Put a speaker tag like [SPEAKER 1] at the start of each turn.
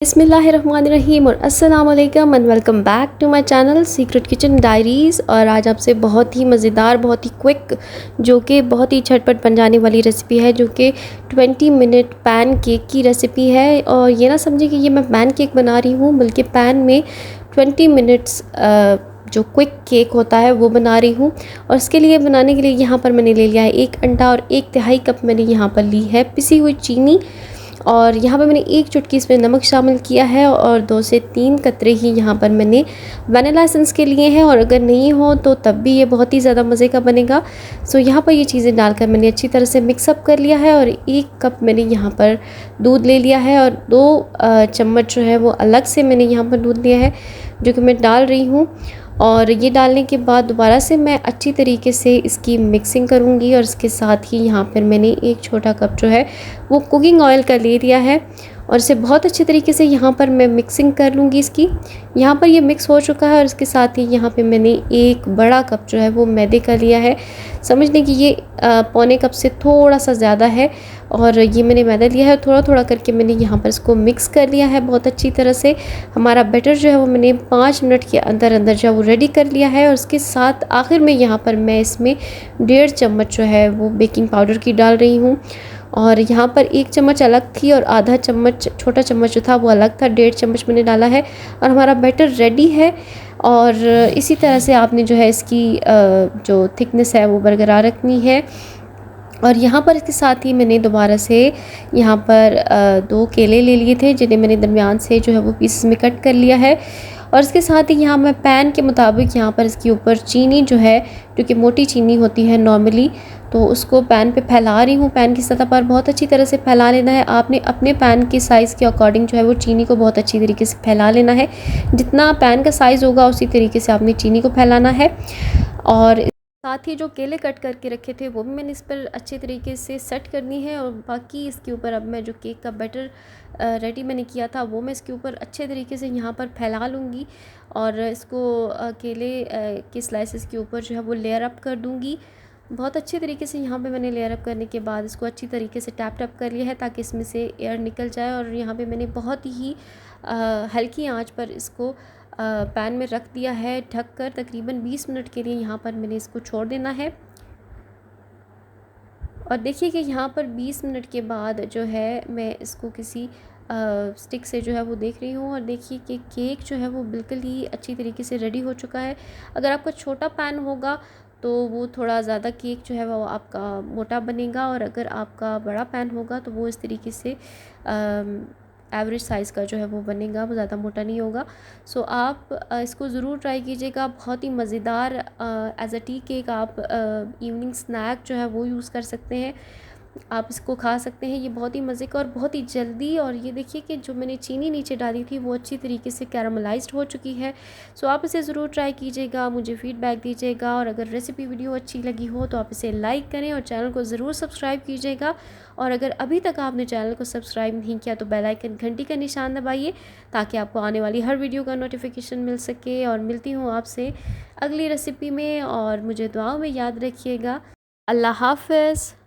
[SPEAKER 1] बिस्मिल्लाहिर्रहमानिर्रहीम और अस्सलाम वालेकुम and welcome back to my channel secret kitchen diaries. और आज आपसे बहुत ही मज़ेदार, बहुत ही क्विक, जो कि बहुत ही झटपट बन जाने वाली रेसिपी है, जो कि 20 मिनट पैन केक की रेसिपी है। और ये ना समझिए कि ये मैं पैन केक बना रही हूँ, बल्कि पैन में 20 मिनट्स जो क्विक केक होता है वो बना रही हूँ। और इसके लिए बनाने के लिए यहाँ पर मैंने ले लिया है 1 अंडा और 1/3 कप मैंने यहाँ पर ली है पिसी हुई चीनी। और यहाँ पर मैंने 1 चुटकी इसमें नमक शामिल किया है और 2 से 3 कतरे ही यहाँ पर मैंने वनीला एसेंस के लिए हैं। और अगर नहीं हो तो तब भी ये बहुत ही ज़्यादा मज़े का बनेगा। सो यहाँ पर ये चीज़ें डालकर मैंने अच्छी तरह से मिक्सअप कर लिया है। और 1 कप मैंने यहाँ पर दूध ले लिया है और 2 चम्मच जो है वो अलग से मैंने यहाँ पर दूध लिया है, जो कि मैं डाल रही हूँ। और ये डालने के बाद दोबारा से मैं अच्छी तरीके से इसकी मिक्सिंग करूँगी। और इसके साथ ही यहाँ पर मैंने 1 छोटा कप जो है वो कुकिंग ऑयल का ले लिया है और इसे बहुत अच्छे तरीके से यहाँ पर मैं मिक्सिंग कर लूँगी इसकी। यहाँ पर ये मिक्स हो चुका है और इसके साथ ही यहाँ पे मैंने 1 बड़ा कप जो है वो मैदे का लिया है। समझ लें कि ये पौने कप से थोड़ा सा ज़्यादा है। और ये मैंने मैदा लिया है, थोड़ा थोड़ा करके मैंने यहाँ पर इसको मिक्स कर लिया है बहुत अच्छी तरह से। हमारा बैटर जो है वो मैंने 5 मिनट के अंदर अंदर जो है वो रेडी कर लिया है। और इसके साथ आखिर में यहाँ पर मैं इसमें 1.5 चम्मच जो है वो बेकिंग पाउडर की डाल रही हूँ। और यहाँ पर 1 चम्मच अलग थी और आधा चम्मच, छोटा चम्मच जो था वो अलग था, 1.5 चम्मच मैंने डाला है। और हमारा बैटर रेडी है। और इसी तरह से आपने जो है इसकी जो थिकनेस है वो बरकरार रखनी है। और यहाँ पर इसके साथ ही मैंने दोबारा से यहाँ पर 2 केले ले लिए थे, जिन्हें मैंने दरमियान से जो है वो पीसेस में कट कर लिया है। और इसके साथ ही यहाँ मैं पैन के मुताबिक यहाँ पर इसके ऊपर चीनी जो है, जो कि मोटी चीनी होती है नॉर्मली, तो उसको पैन पे फैला रही हूँ। पैन की सतह पर बहुत अच्छी तरह से फैला लेना है। आपने अपने पैन के साइज़ के अकॉर्डिंग जो है वो चीनी को बहुत अच्छी तरीके से फैला लेना है। जितना पैन का साइज़ होगा उसी तरीके से आपने चीनी को फैलाना है। और साथ ही जो केले कट करके रखे थे वो भी मैंने इस पर अच्छे तरीके से सेट करनी है। और बाकी इसके ऊपर अब मैं जो केक का बैटर रेडी मैंने किया था वो मैं इसके ऊपर अच्छे तरीके से यहाँ पर फैला लूँगी। और इसको केले के स्लाइसेस के ऊपर जो है वो लेयर अप कर दूँगी बहुत अच्छे तरीके से। यहाँ पे मैंने लेयर अप करने के बाद इसको अच्छी तरीके से टैप टैप कर लिया है ताकि इसमें से एयर निकल जाए। और यहाँ पे मैंने बहुत ही हल्की आंच पर इसको पैन में रख दिया है ढककर। तकरीबन 20 मिनट के लिए यहाँ पर मैंने इसको छोड़ देना है। और देखिए कि यहाँ पर 20 मिनट के बाद जो है मैं इसको किसी स्टिक से जो है वो देख रही हूँ। और देखिए कि केक जो है वो बिल्कुल ही अच्छी तरीके से रेडी हो चुका है। अगर आपका छोटा पैन होगा तो वो थोड़ा ज़्यादा केक जो है वो आपका मोटा बनेगा, और अगर आपका बड़ा पैन होगा तो वो इस तरीके से एवरेज साइज़ का जो है वो बनेगा, वो ज़्यादा मोटा नहीं होगा। सो आप इसको ज़रूर ट्राई कीजिएगा। बहुत ही मज़ेदार एज अ टी केक आप इवनिंग स्नैक जो है वो यूज़ कर सकते हैं, आप इसको खा सकते हैं। ये बहुत ही मज़े का और बहुत ही जल्दी। और ये देखिए कि जो मैंने चीनी नीचे डाली थी वो अच्छी तरीके से कैरामलाइज्ड हो चुकी है। सो आप इसे ज़रूर ट्राई कीजिएगा, मुझे फ़ीडबैक दीजिएगा। और अगर रेसिपी वीडियो अच्छी लगी हो तो आप इसे लाइक करें और चैनल को ज़रूर सब्सक्राइब कीजिएगा। और अगर अभी तक आपने चैनल को सब्सक्राइब नहीं किया तो बेल आइकन घंटी का निशान दबाइए ताकि आपको आने वाली हर वीडियो का नोटिफिकेशन मिल सके। और मिलती हूँ आपसे अगली रेसिपी में, और मुझे दुआओं में याद रखिएगा। अल्लाह हाफ़िज़।